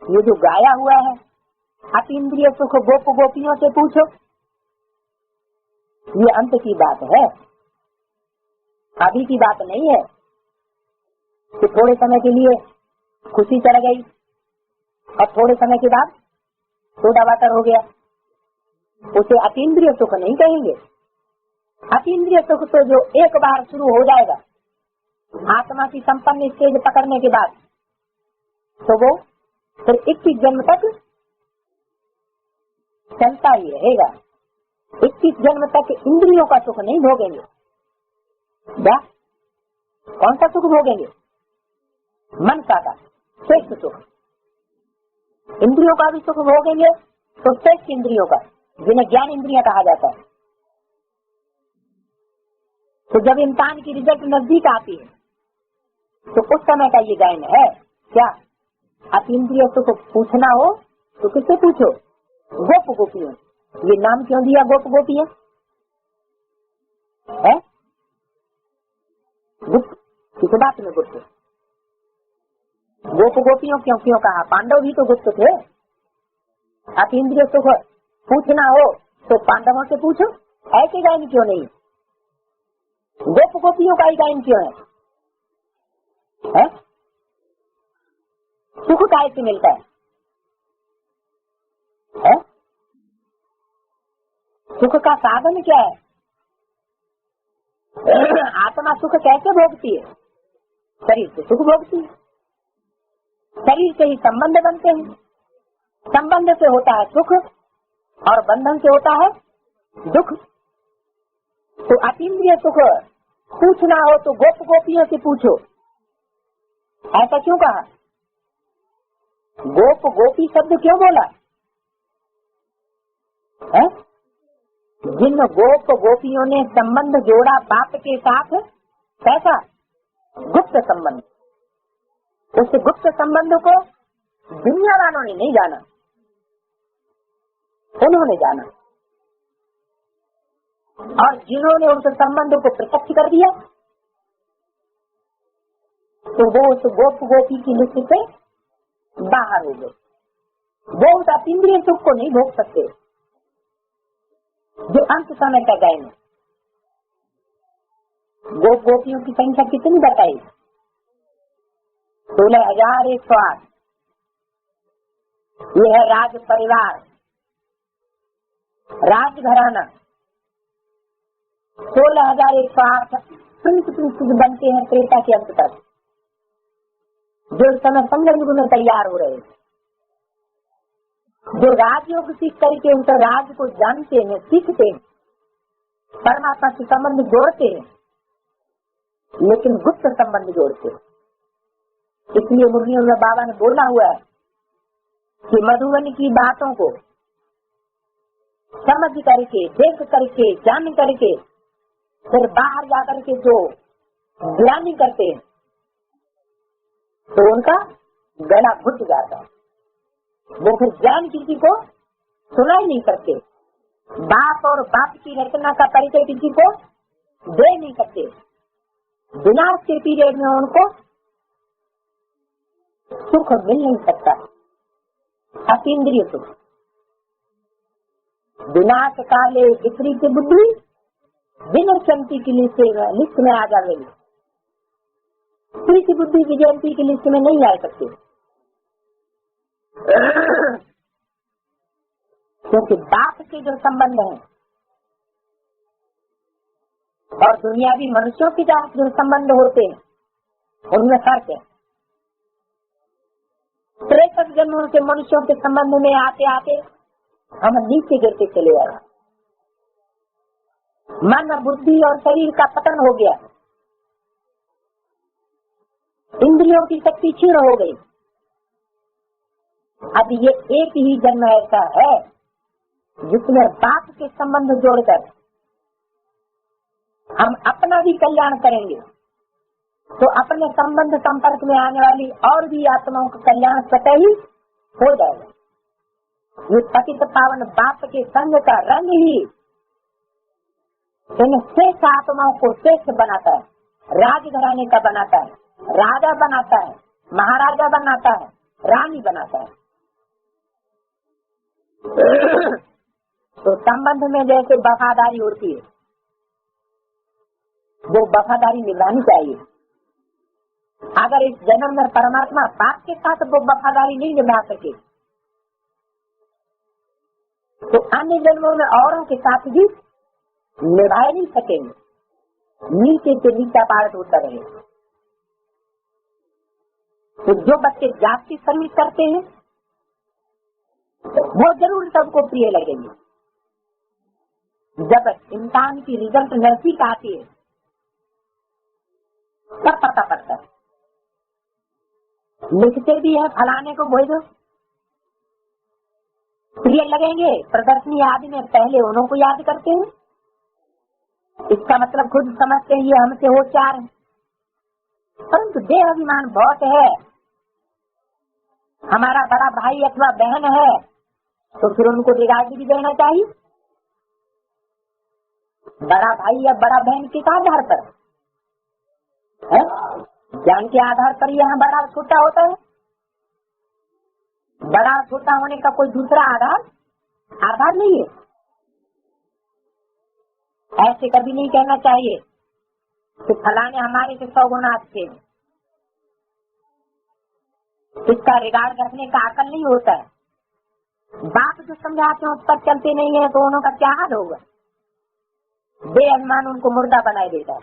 ये जो गाया हुआ है अतीन्द्रिय सुख गोप गोपियों से पूछो, ये अंत की बात है, अभी की बात नहीं है कि थोड़े समय के लिए खुशी चढ़ गई और थोड़े समय के बाद सोडा वाटर हो गया, उसे अतीन्द्रिय सुख नहीं कहेंगे। अतीन्द्रिय सुख तो जो एक बार शुरू हो जाएगा आत्मा की संपन्न स्टेज पकड़ने के बाद, तो वो फिर 21 जन्म तक चलता ही रहेगा। 21 जन्म तक इंद्रियों का सुख नहीं भोगेंगे। क्या कौन सा सुख भोगेंगे? मन का श्रेष्ठ सुख। इंद्रियों का भी सुख भोगेंगे तो श्रेष्ठ इंद्रियों का, जिन्हें ज्ञान इंद्रियां कहा जाता है। तो जब इम्तिहान की रिजल्ट नजदीक आती है तो उस समय का ये गायन है। क्या अतीन्द्रिय सुख पूछना हो तो किससे पूछो? गोप गोपियों। ये नाम क्यों दिया गोप गोपियां? है गुप्त, किस बात में गुप्त? गोप गोपियों क्यों क्यों कहा? पांडव भी तो गुप्त थे। अतीन्द्रिय सुख पूछना हो तो पांडवों से पूछो, ऐसे गायन क्यों नहीं? गोप गोपियों का ही गायन क्यों है? सुख कैसे मिलता है? सुख का साधन क्या है? आत्मा सुख कैसे भोगती है? शरीर से सुख भोगती है, शरीर से ही संबंध बनते हैं, संबंध से होता है सुख और बंधन से होता है दुख। तो अतीन्द्रिय सुख पूछना हो तो गोप गोपियों से पूछो, ऐसा क्यों कहा? गोप गोपी शब्द क्यों बोला है? जिन गोप गोपियों ने संबंध जोड़ा बाप के साथ, कैसा? गुप्त संबंध। उस गुप्त संबंध को दुनिया वालों ने नहीं जाना, उन्होंने जाना। और जिन्होंने उस संबंध को प्रत्यक्ष कर दिया तो वो उस गोप गोपी की लिस्ट से बाहर हो गए। वो उस अतीन्द्रिय सुख को नहीं भोग सकते जो अंत समय का गायन है। गोप गोपियों की संख्या कितनी बताई? 16,108। ये है राज परिवार, राजघराना। 16,108 प्रिंस बनते हैं त्रेता के अंत तक, जो इस समय संघ युग में तैयार हो रहे हैं, जो राजयोग सीख करके उस राज को जानते हैं, सीखते हैं, परमात्मा से संबंध जोड़ते हैं, लेकिन गुप्त संबंध जोड़ते हैं। इसलिए मुरलियों में बाबा ने बोला हुआ है कि मधुबन की बातों को समझ करके, देख करके, जान करके फिर बाहर जाकर के जो ज्ञानी करते हैं तो उनका गला घुट जाता है। वो फिर ज्ञान किसी को सुना ही नहीं करते, बाप और बाप की रचना का परिचय किसी को दे नहीं सकते। विनाश के पीरियड में उनको सुख मिल नहीं सकता, अतीन्द्रिय सुख। विनाश काले विपरीत बुद्धि विनश्यंती की लिस्ट में आ जाएगी। विपरीत बुद्धि विजयंती की लिस्ट में नहीं आ सकती, क्योंकि बाप के जो संबंध है और दुनियावी मनुष्यों के साथ जो संबंध होते हैं उनमें फर्क है। 63 जन्मों से मनुष्यों के संबंध में आते आते हम नीचे गिरते चले आए। मन, बुद्धि और शरीर का पतन हो गया, इंद्रियों की शक्ति क्षीण हो गई। अब ये एक ही जन्म ऐसा है जिसमें बाप के संबंध जोड़कर हम अपना भी कल्याण करेंगे तो अपने संबंध संपर्क में आने वाली और भी आत्माओं का कल्याण स्वतः ही हो जाएगा। ये पतित पावन बाप के संग का रंग ही इन श्रेष्ठ आत्माओं को श्रेष्ठ बनाता है, राजघराने का बनाता है, राजा बनाता है, महाराजा बनाता है, रानी बनाता है। तो संबंध में जैसे वफादारी होती है, वो वफादारी निभानी चाहिए। अगर इस जन्म में परमात्मा बाप के साथ वो वफादारी नहीं निभा सके, तो अन्य जन्मों में औरों के साथ भी निभा नहीं सकेंगे। नीचे से नीचा पार्ट होता रहे। तो जो बच्चे जात की सर्विस करते हैं वो जरूर सबको प्रिय लगेंगे। जब इंसान की रिजल्ट नजदीक आती है तब पता पड़ता है। लिखते भी है फलाने को बोल दो, प्रिय लगेंगे। प्रदर्शनी आदि में पहले उन्हों को याद करते हैं। इसका मतलब खुद समझते हैं ये हमसे होशियार है, परंतु देह अभिमान बहुत है। हमारा बड़ा भाई अथवा बहन है तो फिर उनको रिगार्ड भी देना चाहिए। बड़ा भाई या बड़ा बहन किस आधार पर है? ज्ञान के आधार पर यहाँ बड़ा छोटा होता है। बड़ा छोटा होने का कोई दूसरा आधार नहीं है। ऐसे कभी नहीं कहना चाहिए कि फलाने हमारे से 100 गुना अच्छे हैं। इसका रिगार्ड रखने का अकल नहीं होता है। बाप जो समझाते हैं उस पर चलते नहीं है तो उनका क्या हाल होगा? बेअभिमान उनको मुर्दा बनाए देता है।